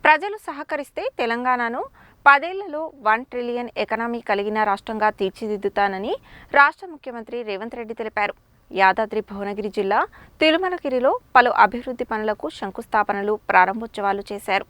ప్రజలు సహకరిస్తే తెలంగాణను 10 ఏళ్లలో 1 ట్రిలియన్ ఎకానమీ కలిగిన రాష్ట్రంగా తీర్చిదిద్దుతానని రాష్ట్ర ముఖ్యమంత్రి రేవంత్ రెడ్డి తెలిపారు. యాదాద్రి భువనగిరి జిల్లా తిరుమలగిరిలో పలు అభివృద్ధి పనులకు శంకుస్థాపనలు, ప్రారంభోత్సవాలు చేశారు.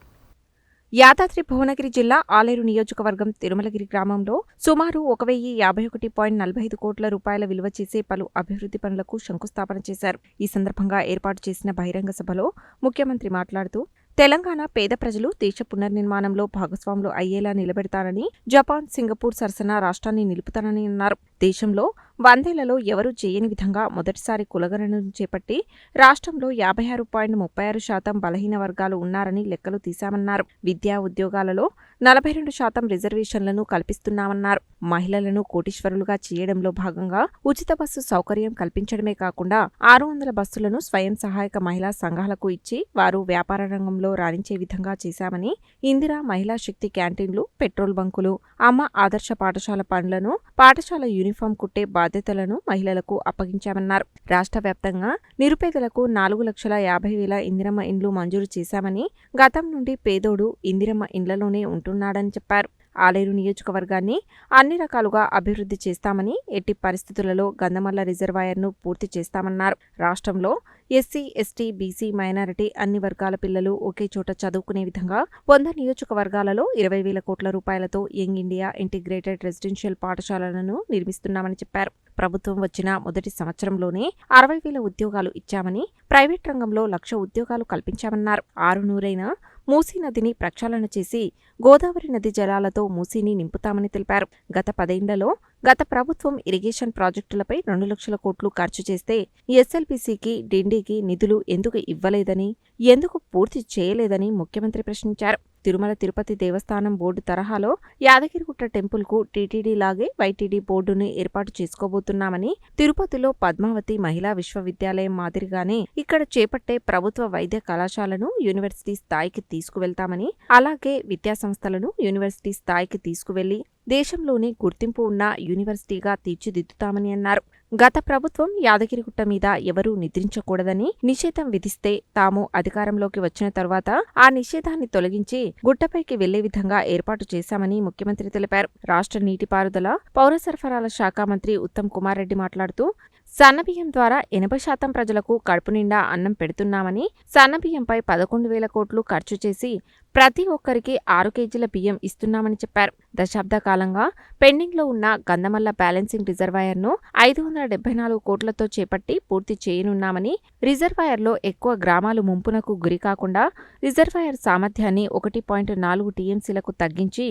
యాదాద్రి భువనగిరి జిల్లా ఆలేరు నియోజకవర్గం తిరుమలగిరి గ్రామంలో సుమారు 1051.45 కోట్ల రూపాయల విలువ చేసే పలు అభివృద్ధి పనులకు శంకుస్థాపన చేశారు. ఈ సందర్భంగా ఏర్పాటు చేసిన బహిరంగ సభలో ముఖ్యమంత్రి మాట్లాడుతూ, తెలంగాణ పేద ప్రజలు దేశ పునర్నిర్మాణంలో భాగస్వాములు అయ్యేలా నిలబెడతానని, జపాన్, సింగపూర్ సరసన రాష్ట్రాన్ని నిలుపుతానని అన్నారు. దేశంలో 100 ఏళ్లలో ఎవరూ చేయని విధంగా మొదటిసారి కులగణనను చేపట్టి రాష్ట్రంలో 56.36% బలహీన వర్గాలు ఉన్నారని లెక్కలు తీశామన్నారు. విద్యా, ఉద్యోగాలలో 42% రిజర్వేషన్లను కల్పిస్తున్నామన్నారు. మహిళలను కోటీశ్వరులుగా చేయడంలో భాగంగా ఉచిత బస్సు సౌకర్యం కల్పించడమే కాకుండా 600 బస్సులను స్వయం సహాయక మహిళా సంఘాలకు ఇచ్చి వారు వ్యాపార రంగంలో రాణించే విధంగా చేశామని, ఇందిరా మహిళా శక్తి క్యాంటీన్లు, పెట్రోల్ బంకులు, అమ్మ ఆదర్శ పాఠశాల పనులను, పాఠశాల యూనిఫామ్ కుట్టే బాధ్యతలను మహిళలకు అప్పగించామన్నారు. రాష్ట్ర వ్యాప్తంగా నిరుపేదలకు 4,50,000 ఇందిరమ్మ ఇండ్లు మంజూరు చేశామని, గతం నుండి పేదోడు ఇందిరమ్మ ఇండ్లలోనే ఉంటున్నాడని చెప్పారు. ఆలేరు నియోజకవర్గాన్ని అన్ని రకాలుగా అభివృద్ధి చేస్తామని, ఎట్టి పరిస్థితులలో గంధమల్ల రిజర్వాయర్ను పూర్తి చేస్తామన్నారు. రాష్ట్రంలో ఎస్సీ, ఎస్టీ, బీసీ, మైనారిటీ అన్ని వర్గాల పిల్లలు ఒకే చోట చదువుకునే విధంగా 100 నియోజకవర్గాలలో 20,000 కోట్ల రూపాయలతో యంగ్ ఇండియా ఇంటిగ్రేటెడ్ రెసిడెన్షియల్ పాఠశాలలను నిర్మిస్తున్నామని చెప్పారు. ప్రభుత్వం వచ్చిన మొదటి సంవత్సరంలోనే 60,000 ఉద్యోగాలు ఇచ్చామని, ప్రైవేట్ రంగంలో 1,00,000 ఉద్యోగాలు కల్పించామన్నారు. 6 నూరైన మూసీ నదిని ప్రక్షాళన చేసి గోదావరి నది జలాలతో మూసీని నింపుతామని తెలిపారు. గత 10 ఏళ్లలో గత ప్రభుత్వం ఇరిగేషన్ ప్రాజెక్టులపై 2 లక్షల కోట్లు ఖర్చు చేస్తే ఎస్ఎల్బీసీకి, డిండికి నిధులు ఎందుకు ఇవ్వలేదని, ఎందుకు పూర్తి చేయలేదని ముఖ్యమంత్రి ప్రశ్నించారు. తిరుమల తిరుపతి దేవస్థానం బోర్డు తరహాలో యాదగిరిగుట్ట టెంపుల్కు టీటీడీ లాగే వైటీడీ బోర్డును ఏర్పాటు చేసుకోబోతున్నామని, తిరుపతిలో పద్మావతి మహిళా విశ్వవిద్యాలయం మాదిరిగానే ఇక్కడ చేపట్టే ప్రభుత్వ వైద్య కళాశాలను యూనివర్సిటీ స్థాయికి తీసుకువెళ్తామని, అలాగే విద్యాసంస్థలను యూనివర్సిటీ స్థాయికి తీసుకువెళ్లి దేశంలోనే గుర్తింపు ఉన్న యూనివర్సిటీగా తీర్చిదిద్దుతామని అన్నారు. గత ప్రభుత్వం యాదగిరిగుట్ట మీద ఎవరూ నిద్రించకూడదని నిషేధం విధిస్తే తాము అధికారంలోకి వచ్చిన తరువాత ఆ నిషేధాన్ని తొలగించి గుట్టపైకి వెళ్లే విధంగా ఏర్పాటు చేశామని ముఖ్యమంత్రి తెలిపారు. రాష్ట్ర నీటిపారుదల, పౌర సరఫరాల శాఖ మంత్రి ఉత్తమ్ కుమార్ రెడ్డి మాట్లాడుతూ, సన్నబియ్యం ద్వారా 80% ప్రజలకు కడుపు నిండా అన్నం పెడుతున్నామని, సన్నబియ్యంపై 11,000 కోట్లు ఖర్చు చేసి ప్రతి ఒక్కరికి 6 కేజీల బియ్యం ఇస్తున్నామని చెప్పారు. దశాబ్ద కాలంగా పెండింగ్లో ఉన్న గంధమల్ల బ్యాలెన్సింగ్ రిజర్వాయర్ను 574 కోట్లతో చేపట్టి పూర్తి చేయనున్నామని, రిజర్వాయర్లో ఎక్కువ గ్రామాలు ముంపునకు గురికాకుండా రిజర్వాయర్ సామర్థ్యాన్ని 1.4 టీఎంసీలకు తగ్గించి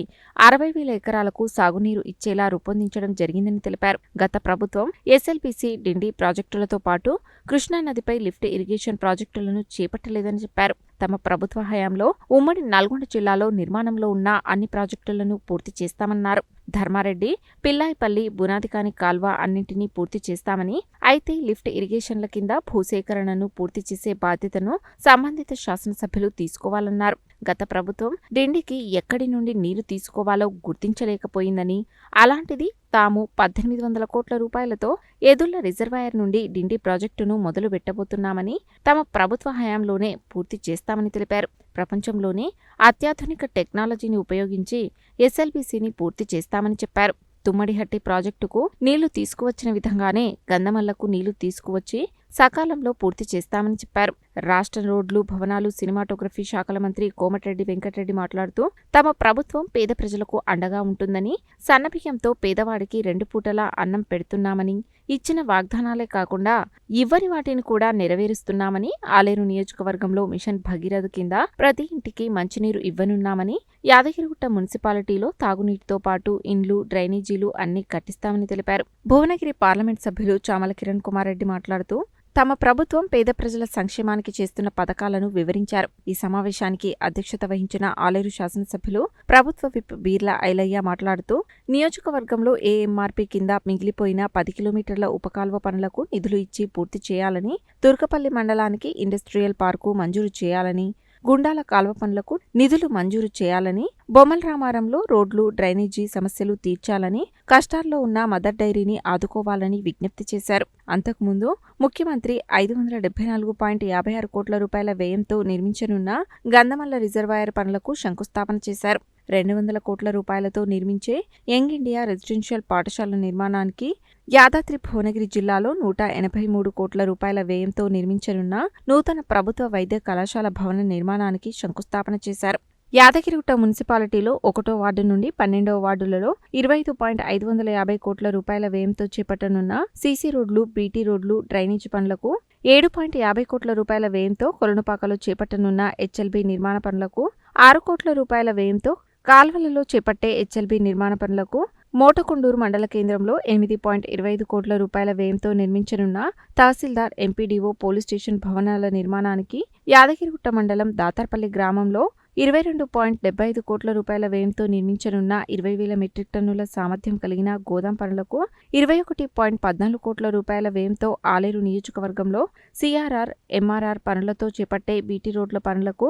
60,000 ఎకరాలకు సాగునీరు ఇచ్చేలా రూపొందించడం జరిగిందని తెలిపారు. గత ప్రభుత్వం ఎస్ఎల్బీసీ, డిండి ప్రాజెక్టులతో పాటు కృష్ణానదిపై లిఫ్ట్ ఇరిగేషన్ ప్రాజెక్టులను చేపట్టలేదని చెప్పారు. తమ ప్రభుత్వ హయాంలో ఉమ్మడి నల్గొండ జిల్లాలో నిర్మాణంలో ఉన్న అన్ని ప్రాజెక్టులను పూర్తి చేస్తామన్నారు. ధర్మారెడ్డి, పిల్లాయిపల్లి, బునాదికాని కాల్వ అన్నింటినీ పూర్తి చేస్తామని, అయితే లిఫ్ట్ ఇరిగేషన్ల కింద భూసేకరణను పూర్తి చేసే బాధ్యతను సంబంధిత శాసనసభ్యులు తీసుకోవాలన్నారు. గత ప్రభుత్వం డిండికి ఎక్కడి నుండి నీరు తీసుకోవాలో గుర్తించలేకపోయిందని, అలాంటిది తాము 1,800 కోట్ల రూపాయలతో ఎదుళ్ల రిజర్వాయర్ నుండి డిండి ప్రాజెక్టును మొదలు పెట్టబోతున్నామని, తమ ప్రభుత్వ హయాంలోనే పూర్తి చేస్తామని తెలిపారు. ప్రపంచంలోనే అత్యాధునిక టెక్నాలజీని ఉపయోగించి ఎస్ఎల్బీసీని పూర్తి చేస్తామని చెప్పారు. తుమ్మడిహట్టి ప్రాజెక్టుకు నీళ్లు తీసుకువచ్చిన విధంగానే గంధమల్లకు నీళ్లు తీసుకువచ్చి సకాలంలో పూర్తి చేస్తామని చెప్పారు. రాష్ట్ర రోడ్లు, భవనాలు, సినిమాటోగ్రఫీ శాఖల మంత్రి కోమటిరెడ్డి వెంకటరెడ్డి మాట్లాడుతూ, తమ ప్రభుత్వం పేద ప్రజలకు అండగా ఉంటుందని, సన్నబియ్యంతో పేదవాడికి 2 పూటలా అన్నం పెడుతున్నామని, ఇచ్చిన వాగ్దానాలే కాకుండా ఇవ్వని వాటిని కూడా నెరవేరుస్తున్నామని, ఆలేరు నియోజకవర్గంలో మిషన్ భగీరథ కింద ప్రతి ఇంటికి మంచినీరు ఇవ్వనున్నామని, యాదగిరిగుట్ట మున్సిపాలిటీలో తాగునీటితో పాటు ఇండ్లు, డ్రైనేజీలు అన్నీ కట్టిస్తామని తెలిపారు. భువనగిరి పార్లమెంట్ సభ్యులు చామల కిరణ్ కుమార్ రెడ్డి మాట్లాడుతూ, తమ ప్రభుత్వం పేద ప్రజల సంక్షేమానికి చేస్తున్న పథకాలను వివరించారు. ఈ సమావేశానికి అధ్యక్షత వహించిన ఆలేరు శాసనసభ్యులు ప్రభుత్వ విప్ బీర్ల ఐలయ్య మాట్లాడుతూ, నియోజకవర్గంలో ఏఎంఆర్పీ కింద మిగిలిపోయిన 10 కిలోమీటర్ల ఉపకాల్వ పనులకు నిధులు ఇచ్చి పూర్తి చేయాలని, తుర్కపల్లి మండలానికి ఇండస్ట్రియల్ పార్కు మంజూరు చేయాలని, గుండాల కాల్వ పనులకు నిధులు మంజూరు చేయాలని, బొమ్మలరామారంలో రోడ్లు, డ్రైనేజీ సమస్యలు తీర్చాలని, కష్టాల్లో ఉన్న మదర్ డైరీని ఆదుకోవాలని విజ్ఞప్తి చేశారు. అంతకుముందు ముఖ్యమంత్రి 574.56 కోట్ల రూపాయల వ్యయంతో నిర్మించనున్న గంధమల్ల రిజర్వాయర్ పనులకు శంకుస్థాపన చేశారు. 200 కోట్ల రూపాయలతో నిర్మించే యంగ్ ఇండియా రెసిడెన్షియల్ పాఠశాల నిర్మాణానికి, యాదాద్రి భువనగిరి జిల్లాలో 183 కోట్ల రూపాయల వ్యయంతో నిర్మించనున్న నూతన ప్రభుత్వ వైద్య కళాశాల భవన నిర్మాణానికి శంకుస్థాపన చేశారు. యాదగిరిగుట్ట మున్సిపాలిటీలో 1వ వార్డు నుండి 12వ వార్డులలో 25.550 కోట్ల రూపాయల వ్యయంతో చేపట్టనున్న సీసీ రోడ్లు, బీటీ రోడ్లు, డ్రైనేజీ పనులకు, 7.50 కోట్ల రూపాయల వ్యయంతో కొలనుపాకలో చేపట్టనున్న హెచ్ఎల్బీ నిర్మాణ పనులకు, 6 కోట్ల రూపాయల వ్యయంతో కాల్వలలో చేపట్టే హెచ్ఎల్బీ నిర్మాణ పనులకు, మోటకొండూరు మండల కేంద్రంలో 8.25 కోట్ల రూపాయల వ్యయంతో నిర్మించనున్న తహసీల్దార్, ఎంపీడీఓ, పోలీస్ స్టేషన్ భవనాల నిర్మాణానికి, యాదగిరిగుట్ట మండలం దాతార్పల్లి గ్రామంలో 22.75 కోట్ల రూపాయల వ్యయంతో నిర్మించనున్న 20,000 మెట్రిక్ టన్నుల సామర్థ్యం కలిగిన గోదాం పనులకు, 21.14 కోట్ల రూపాయల వ్యయంతో ఆలేరు నియోజకవర్గంలో సిఆర్ఆర్, ఎంఆర్ఆర్ పనులతో చేపట్టే బీటీ రోడ్ల పనులకు,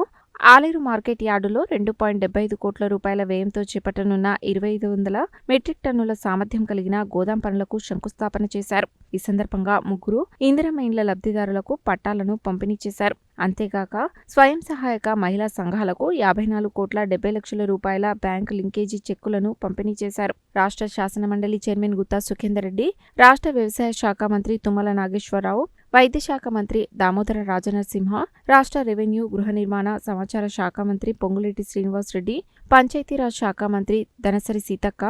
ఆలేరు మార్కెట్ యార్డులో 2.75 కోట్ల రూపాయల వ్యయంతో చేపట్టనున్న 2,500 మెట్రిక్ టన్నుల సామర్థ్యం కలిగిన గోదాం పనులకు శంకుస్థాపన చేశారు. ఈ సందర్భంగా 3 ఇందిరమ్మ ఇండ్ల లబ్ధిదారులకు పట్టాలను పంపిణీ చేశారు. అంతేగాక స్వయం సహాయక మహిళా సంఘాలకు 54,70,00,000 రూపాయల బ్యాంకు లింకేజీ చెక్కులను పంపిణీ చేశారు. రాష్ట్ర శాసనమండలి చైర్మన్ గుత్తా సుఖేందర్ రెడ్డి, రాష్ట్ర వ్యవసాయ శాఖ మంత్రి తుమ్మల నాగేశ్వరరావు, వైద్య శాఖ మంత్రి దామోదర రాజనరసింహ, రాష్ట్ర రెవెన్యూ, గృహ నిర్మాణ, సమాచార శాఖ మంత్రి పొంగులేటి శ్రీనివాస్ రెడ్డి, పంచాయతీరాజ్ శాఖ మంత్రి ధనసరి సీతక్క,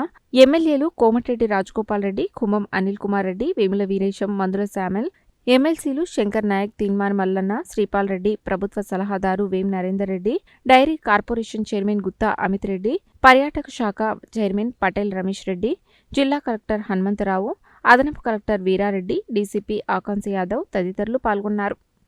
ఎమ్మెల్యేలు కోమటిరెడ్డి రాజగోపాల్ రెడ్డి, కుంభం అనిల్ కుమార్ రెడ్డి, వేముల వీరేశం, మందుల శామెల్, ఎమ్మెల్సీలు శంకర్ నాయక్, తీన్మార్ మల్లన్న, శ్రీపాల్ రెడ్డి, ప్రభుత్వ సలహాదారు Vem Narender Reddy, dairy corporation chairman Gutta Amit Reddy, పర్యాటక శాఖ చైర్మన్ పటేల్ రమేష్ రెడ్డి, జిల్లా కలెక్టర్ హనుమంతరావు, అదనపు కలెక్టర్ వీరారెడ్డి, డీసీపీ ఆకాంక్ష యాదవ్ తదితరులు పాల్గొన్నారు.